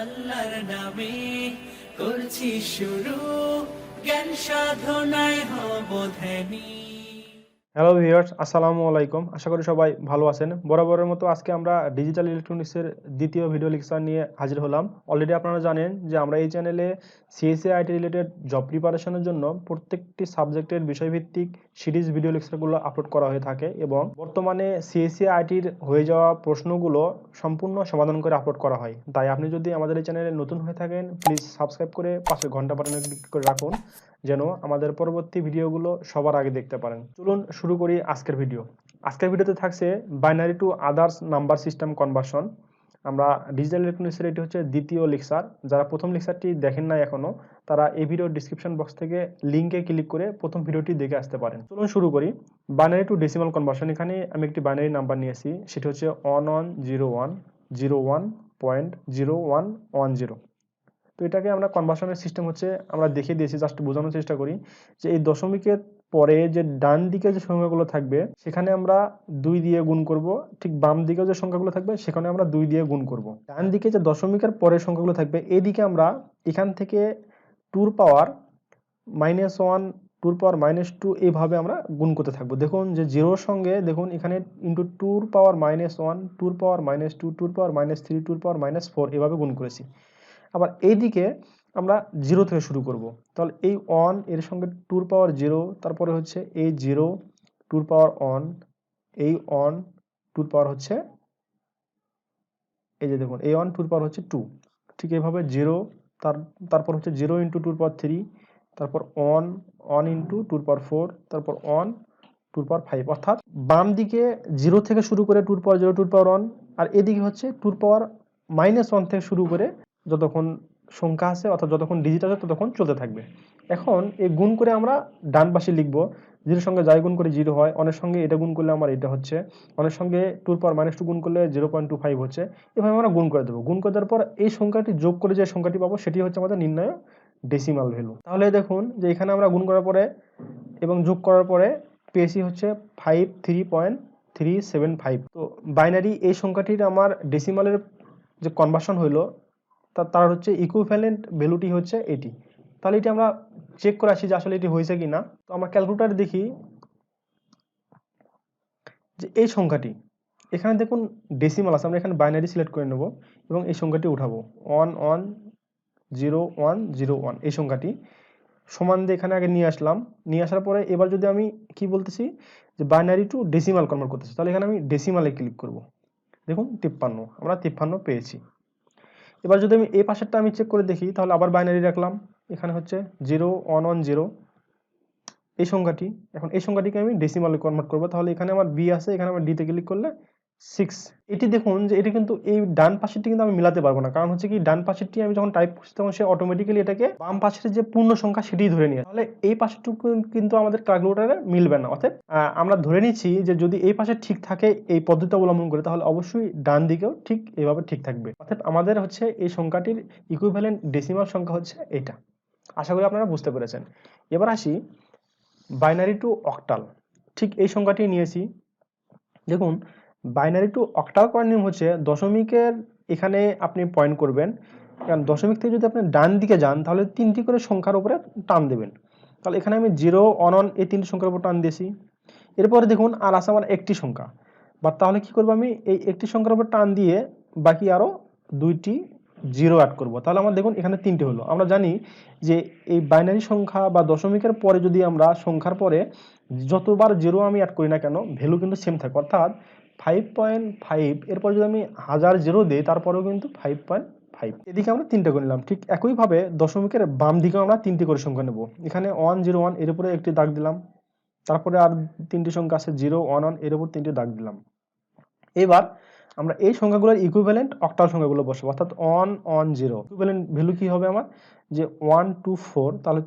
আল্লাহর নামে করছি শুরু, জ্ঞান সাধনায় হব ধ্যানী। হ্যালো ভিউয়ার্স, আসসালামু আলাইকুম। আশা করি সবাই ভালো আছেন। বরাবরের মতো আজকে আমরা ডিজিটাল ইলেকট্রনিক্সের দ্বিতীয় ভিডিও লেকচার নিয়ে হাজির হলাম। অলরেডি আপনারা জানেন যে আমরা এই চ্যানেলে সিএসসি আইটি রিলেটেড জব প্রিপারেশনের জন্য প্রত্যেকটি সাবজেক্টের বিষয়ভিত্তিক সিরিজ ভিডিও লেকচারগুলো আপলোড করা হয়ে থাকে এবং বর্তমানে সিএসসি আইটির হয়ে যাওয়া প্রশ্নগুলো সম্পূর্ণ সমাধান করে আপলোড করা হয়। তাই আপনি যদি আমাদের এই চ্যানেলে নতুন হয়ে থাকেন, প্লিজ সাবস্ক্রাইব করে পাশে ঘন্টা বাটনে ক্লিক করে রাখুন যেন আমাদের পরবর্তী ভিডিওগুলো সবার আগে দেখতে পারেন। চলুন শুরু করি আজকের ভিডিও। আজকের ভিডিওতে থাকছে binary to others number system conversion. আমরা ডিজিটাল ইলেকট্রনিক্সের এটি হচ্ছে দ্বিতীয় লেকচার। যারা প্রথম লেকচারটি দেখেন না এখনো, তারা এই ভিডিওর ডিসক্রিপশন বক্স থেকে লিঙ্কে ক্লিক করে প্রথম ভিডিওটি দেখে আসতে পারেন। চলুন শুরু করি। Binary two decimal conversion. এখানে আমি একটি বাইনারি নাম্বার নিয়েছি, সেটি হচ্ছে 110101.0110। তো এটাকে আমরা কনভার্সনের সিস্টেম হচ্ছে আমরা দেখিয়ে দিয়েছি, জাস্ট বোঝানোর চেষ্টা করি যে এই দশমিকের পরে যে ডান দিকে যে সংখ্যাগুলো থাকবে সেখানে আমরা 2 দিয়ে গুণ করব, ঠিক বাম দিকে যে সংখ্যাগুলো থাকবে সেখানে আমরা 2 দিয়ে গুণ করব। ডান দিকে যে দশমিকের পরে সংখ্যাগুলো থাকবে এদিকে আমরা এখান থেকে টুর পাওয়ার -1 টুর পাওয়ার -2 এইভাবে আমরা গুণ করতে থাকবো। দেখুন যে জিরোর সঙ্গে দেখুন এখানে ইন্টু টুর পাওয়ার -1 টুর পাওয়ার -2 টুর পাওয়ার -3 টুর পাওয়ার -4 এভাবে গুণ করেছি। আবার এইদিকে আমরা 0 থেকে শুরু করব। তাহলে এই 1 এর সঙ্গে টুর পাওয়ার 0, তারপরে হচ্ছে এই 0 টুর পাওয়ার 1, এই 1 টুর পাওয়ার হচ্ছে এই যে দেখুন এই 1 টুর পাওয়ার হচ্ছে 2। ঠিক এইভাবে 0 তারপর হচ্ছে 0 ইন্টু টুর পাওয়ার 3, তারপর 1 ইন্টু টুর পাওয়ার 4, তারপর 1 টুর পাওয়ার 5। অর্থাৎ বাম দিকে 0 থেকে শুরু করে টুর পাওয়ার 0 টুর পাওয়ার 1, আর এদিকে হচ্ছে টুর পাওয়ার -1 থেকে শুরু করে যতক্ষণ সংখ্যা আছে অর্থাৎ যতক্ষণ ডিজিট আছে ততক্ষণ চলতে থাকবে। এখন এই গুণ করে আমরা ডান পাশে লিখবো। 0 সঙ্গে যাই গুণ করে 0 হয়, অনেক সঙ্গে এটা গুণ করলে আমার এটা হচ্ছে, অনেক সঙ্গে টুর পাওয়ার -2 গুণ করলে 0.25 হচ্ছে। এভাবে আমরা গুণ করে দেবো। গুণ করে দেওয়ার পর এই সংখ্যাটি যোগ করে যে সংখ্যাটি পাবো সেটি হচ্ছে আমাদের নির্ণয় ডেসিমাল ভ্যালু। তাহলে দেখুন যে এখানে আমরা গুণ করার পরে এবং যোগ করার পরে পেয়েছি হচ্ছে 53.375। তো বাইনারি এই সংখ্যাটির আমার ডেসিমালের যে কনভার্সন হইলো তার হচ্ছে ইকুইভ্যালেন্ট ভ্যালুটি হচ্ছে এটি। তাহলে এটি আমরা চেক করে আসি যে আসলে এটি হয়েছে কিনা। তো আমরা ক্যালকুলেটর দেখি যে এই সংখ্যাটি এখানে দেখুন ডেসিমাল আছে, আমরা এখানে বাইনারি সিলেক্ট করে নেব এবং এই সংখ্যাটি উঠাবো 110101 এই সংখ্যাটি সমান দিয়ে এখানে আগে নিয়ে আসলাম। নিয়ে আসার পরে এবার যদি আমি কি বলতেছি যে বাইনারি টু ডেসিমাল কনভার্ট করতেছি, তাহলে এখানে আমি ডেসিমালে ক্লিক করব। দেখুন 53, আমরা 53 পেয়েছি। এবার যদি আমি এই পাশেরটা আমি চেক করে দেখি তাহলে আবার বাইনারি রাখলাম, এখানে হচ্ছে 0110 এই সংখ্যাটি। এখন এই সংখ্যাটিকে আমি ডেসিমালে কনভার্ট করব, তাহলে এখানে আমার বি আছে, এখানে আমার ডিতে ক্লিক করলে 6। এটি দেখুন যে এটি কিন্তু এই ডান পাশেরটি কিন্তু আমি মিলাতে পারবো না, কারণ হচ্ছে কি ডান পাশেরটি আমি যখন টাইপ করছি তখন সে অটোমেটিক্যালি এটাকে বাম পাশের যে পূর্ণ সংখ্যা সেটিই ধরে নিয়ে, তাহলে এই পাশেরটুকু কিন্তু আমাদের ক্যালকুলেটরে মিলবে না। অর্থাৎ আমরা ধরে নিচ্ছি যে যদি এই পাশে ঠিক থাকে এই পদ্ধতি অবলম্বন করে তাহলে অবশ্যই ডান দিকেও ঠিক এইভাবে ঠিক থাকবে। অর্থাৎ আমাদের হচ্ছে এই সংখ্যাটির ইকুইভ্যালেন্ট ডেসিমাল সংখ্যা হচ্ছে এটা। আশা করি আপনারা বুঝতে পেরেছেন। এবার আসি বাইনারি টু অক্টাল। ঠিক এই সংখ্যাটি নিয়েছি। দেখুন বাইনারি টু অক্টাল করার নিয়ম হচ্ছে দশমিকের এখানে আপনি পয়েন্ট করবেন, কারণ দশমিক থেকে যদি আপনি ডান দিকে যান তাহলে 3টি করে সংখ্যার উপরে টান দেবেন। তাহলে এখানে আমি 0 1 এই 3টি সংখ্যার উপর টান দিয়েছি। এরপরে দেখুন আর আছে আমার একটি সংখ্যা, বা তাহলে কি করব আমি এই একটি সংখ্যার উপর টান দিয়ে বাকি আরো 2টি 0 অ্যাড করব। তাহলে আমার দেখুন এখানে 3টে হলো। আমরা জানি যে এই বাইনারি সংখ্যা বা দশমিকের পরে যদি আমরা সংখ্যার পরে যতবার 0 আমি অ্যাড করি না কেন ভ্যালু কিন্তু সেম থাকে। অর্থাৎ 5.5 এরপর যদি আমি 1000 0 দিই তারপরেও কিন্তু 5.5। এদিকে আমরা 3টে করে নিলাম। ঠিক একইভাবে দশমিকের বাম দিকেও আমরা 3টি করে সংখ্যা নেব। এখানে 101 এর উপরে একটি দাগ দিলাম, তারপরে আর 3টি সংখ্যা আছে 0 1 1 এর উপর 3টি দাগ দিলাম। এবার আমরা এই সংখ্যাগুলোর ইকুইভ্যালেন্ট অক্টাল সংখ্যাগুলো বসাবো, অর্থাৎ 110 ইকুইভ্যালেন্ট ভ্যালু কি হবে আমার যে 124, তাহলে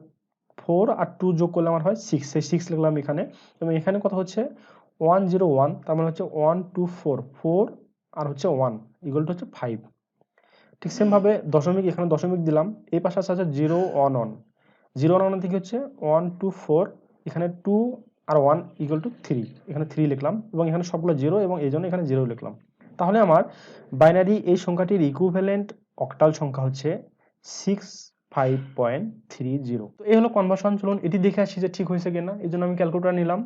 4 আর 2 যোগ করলে আমার হয় 6, সেই 6 লিখলাম এখানে। এবং এখানে কত হচ্ছে 101, তার মানে হচ্ছে 124 4 আর হচ্ছে 1 ইকুয়াল টু হচ্ছে 5। ঠিক সেম ভাবে দশমিক, এখানে দশমিক দিলাম, এই পাশে আছে 011 011 থেকে হচ্ছে 124, এখানে 2 আর 1 ইকুয়াল টু 3, এখানে 3 লিখলাম এবং এখানে সবগুলো 0 এবং এই জন্য এখানে 0 লিখলাম। তাহলে আমার বাইনারি এই সংখ্যাটির ইকুইভ্যালেন্ট অক্টাল সংখ্যা হচ্ছে 65.30। তো এই হলো কনভার্সন। চলুন এটি দেখে আসি যে ঠিক হয়েছে কিনা। এই জন্য আমি ক্যালকুলেটর নিলাম,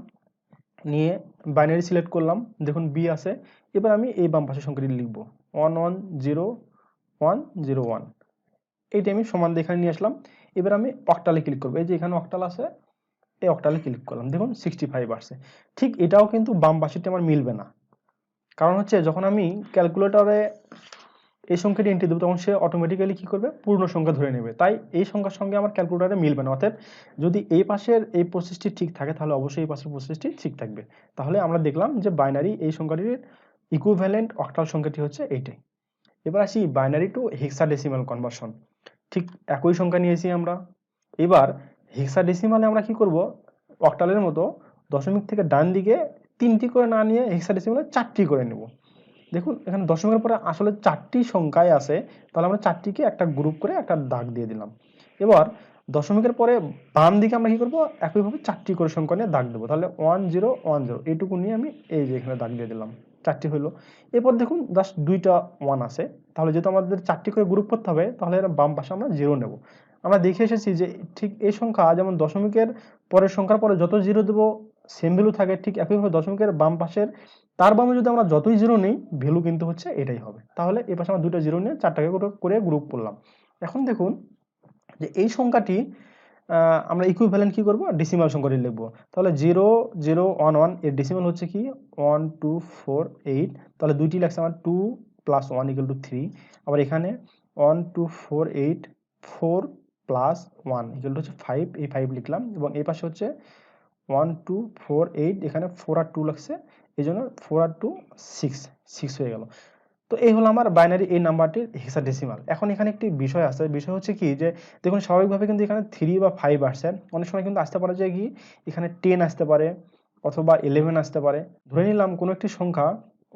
নিয়ে বাইনারি সিলেক্ট করলাম, দেখুন বি আছে। এবার আমি এই বাম পাশের সংখ্যাটি লিখবো 110101। এইটা আমি সমান দিয়ে এখানে নিয়ে আসলাম। এবার আমি অক্টালে ক্লিক করবো, এই যে এখানে অক্টাল আছে, এই অক্টালে ক্লিক করলাম, দেখুন 65 আসছে। ঠিক এটাও কিন্তু বাম পাশেরটা আমার মিলবে না, কারণ হচ্ছে যখন আমি ক্যালকুলেটরে এই সংখ্যাটি এন্ট্রি দেবো তখন সে অটোমেটিক্যালি কি করবে, পূর্ণ সংখ্যা ধরে নেবে। তাই এই সংখ্যার সঙ্গে আমার ক্যালকুলেটরে মিলবে না। অর্থাৎ যদি এই পাশের এই প্রসেসটি ঠিক থাকে তাহলে অবশ্যই এই পাশের প্রসেসটি ঠিক থাকবে। তাহলে আমরা দেখলাম যে বাইনারি এই সংখ্যাটির ইকুইভ্যালেন্ট অক্টাল সংখ্যাটি হচ্ছে এইটাই। এবার আসি বাইনারি টু হেক্সাডেসিমাল কনভার্সন। ঠিক একই সংখ্যা নিয়েছি আমরা। এবার হেক্সাডেসিমালে আমরা কি করব, অক্টালের মতো দশমিক থেকে ডান দিকে 3টি করে না নিয়ে হেক্সাডেসিমালে 4টি করে নেব। দেখুন এখানে দশমিকের পরে আসলে 4টি সংখ্যায় আছে, তাহলে আমরা 4টিকে একটা গ্রুপ করে একটা দাগ দিয়ে দিলাম। এবার দশমিকের পরে বাম দিকে আমরা কি করব, একইভাবে 4টি করে সংখ্যা নিয়ে দাগ দেবো। তাহলে 1010 এইটুকু নিয়ে আমি এই যে এখানে দাগ দিয়ে দিলাম, 4টি হলো। এরপর দেখুন জাস্ট 2টা 1 আছে, তাহলে যেহেতু আমাদের 4টি করে গ্রুপ করতে হবে, তাহলে এর বাম পাশে আমরা 0 নেব। আমরা দেখে এসেছি যে ঠিক এই সংখ্যা যেমন দশমিকের পরের সংখ্যার পরে যত 0 দেবো সেম ভ্যালু থাকে, ঠিক একইভাবে দশমিকের বাম পাশের তার বামে যদি আমরা যতই 0 নেই ভ্যালু কিন্তু হচ্ছে এটাই হবে। তাহলে এই পাশে আমরা 2টা 0 নিয়ে 4টাকে করে গ্রুপ করলাম। এখন দেখুন যে এই সংখ্যাটি আমরা ইকুইভ্যালেন্ট কি করব, ডেসিমাল সংখ্যাটি লিখব। তাহলে 0011 এর ডেসিমাল হচ্ছে কি 1248। তাহলে দুইটি লাগছে আমার 2 + 1 = 3। আবার এখানে 1248 4 + 1 হচ্ছে 5, এই 5 লিখলাম। এবং এই পাশে হচ্ছে 1248, এখানে 4 আর 2 লাগছে, এই জন্য 4 আর 2 6 হয়ে গেল। তো এই হলো আমার বাইনারি এই নাম্বারটির হেক্সাডেসিমাল। এখন এখানে একটি বিষয় আছে, বিষয় হচ্ছে কি যে দেখুন স্বাভাবিকভাবে কিন্তু এখানে 3 বা 5 আসছে, অনেক সময় কিন্তু আসতে পারে যে কি এখানে 10 আসতে পারে অথবা 11 আসতে পারে। ধরে নিলাম কোনো একটি সংখ্যা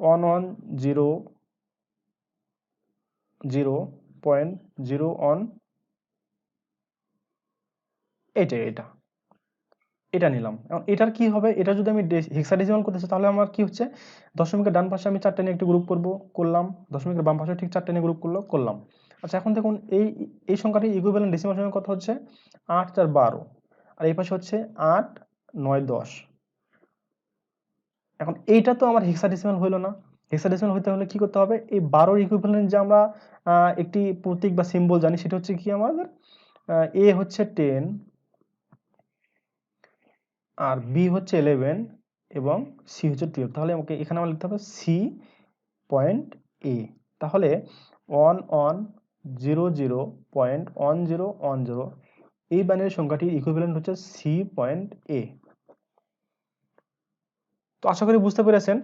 1100.01, এটা নিলাম। এখন এটার কি হবে, এটা যদি আমি হেক্সাডেসিমাল করতে চাই তাহলে আমার কি হচ্ছে, দশমিকের ডান পাশে আমি 4টা নিয়ে একটু গ্রুপ করলাম, দশমিকের বাম পাশে ঠিক 4টা নিয়ে গ্রুপ করলাম। আচ্ছা এখন দেখুন এই সংখ্যাটি ইকুইভ্যালেন্ট ডেসিমাল সংখ্যা কত হচ্ছে 8 4 12, আর এই পাশে হচ্ছে 8 9 10। এখন এইটা তো আমার হেক্সাডেসিমাল হইলো না। হেক্সাডেসিমাল হইতে হলে কি করতে হবে, এই 12 ইকুইভ্যালেন্ট যে আমরা একটি প্রতীক বা সিম্বল জানি সেটা হচ্ছে কি আমাদের এ হচ্ছে 10, আর বি হচ্ছে 11 এবং সি হচ্ছে 12। তাহলে আমাকে এখানে আমার লিখতে হবে সি পয়েন্ট এ। তাহলে 1100.1010 এই বাইনারি সংখ্যাটির ইকুইভ্যালেন্ট হচ্ছে সি পয়েন্ট এ। তো আশা করি বুঝতে পেরেছেন।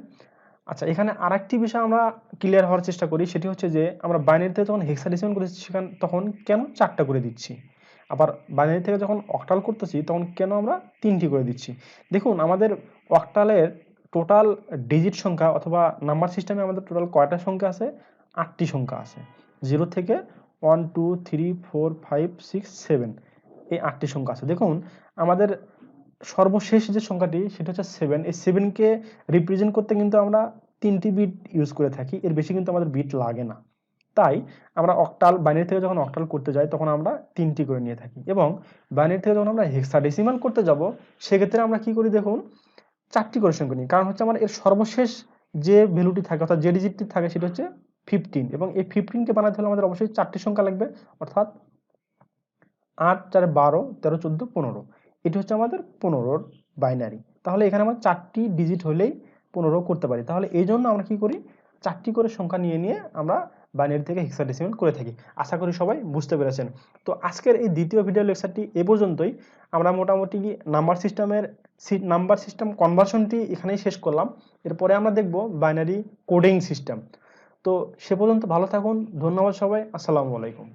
আচ্ছা এখানে আরেকটি বিষয় আমরা ক্লিয়ার হওয়ার চেষ্টা করি, সেটি হচ্ছে যে আমরা বাইনারিতে যখন হেক্সাডেসিমাল করেছি তখন কেন 4টা করে দিচ্ছি, আবার বাইনারি থেকে যখন অক্টাল করতেছি তখন কেন আমরা 3টি করে দিচ্ছি। দেখুন আমাদের অক্টালের টোটাল ডিজিট সংখ্যা অথবা নাম্বার সিস্টেমে আমাদের টোটাল কয়টা সংখ্যা আছে, 8টি সংখ্যা আছে। 0 থেকে 1 2 3 4 5 6 7 এই 8টি সংখ্যা আছে। দেখুন আমাদের সর্বশেষ যে সংখ্যাটি সেটা হচ্ছে 7। এই 7কে রিপ্রেজেন্ট করতে কিন্তু আমরা 3টি বিট ইউজ করে থাকি, এর বেশি কিন্তু আমাদের বিট লাগে না। তাই আমরা অক্টাল বাইনারি থেকে যখন অক্টাল করতে যাই তখন আমরা 3টি করে নিয়ে থাকি, এবং বাইনারি থেকে যখন আমরা হেক্সাডেসিমাল করতে যাব সেক্ষেত্রে আমরা কি করি, দেখুন 4টি করে সংখ্যা নিই। কারণ হচ্ছে আমার এর সর্বশেষ যে ভ্যালুটি থাকে অর্থাৎ যে ডিজিটটি থাকে সেটা হচ্ছে 15, এবং এই 15কে বানাতে হলে আমাদের অবশ্যই 4টি সংখ্যা লাগবে, অর্থাৎ 8 4 12 13 14 15। এটি হচ্ছে আমাদের 15 বাইনারি। তাহলে এখানে আমরা 4টি ডিজিট হলেই 15 করতে পারি। তাহলে এই জন্য আমরা কি করি, 4টি করে সংখ্যা নিয়ে আমরা বাইনারি থেকে হেক্সাডেসিমাল করে থাকি। আশা করি সবাই বুঝতে পেরেছেন। তো আজকের এই দ্বিতীয় ভিডিও লেকচারটি এ পর্যন্তই। আমরা মোটামুটি নাম্বার সিস্টেম কনভার্সনটি এখানেই শেষ করলাম। এরপরে আমরা দেখব বাইনারি কোডিং সিস্টেম। তো সে পর্যন্ত ভালো থাকুন। ধন্যবাদ সবাই। আসসালামু আলাইকুম।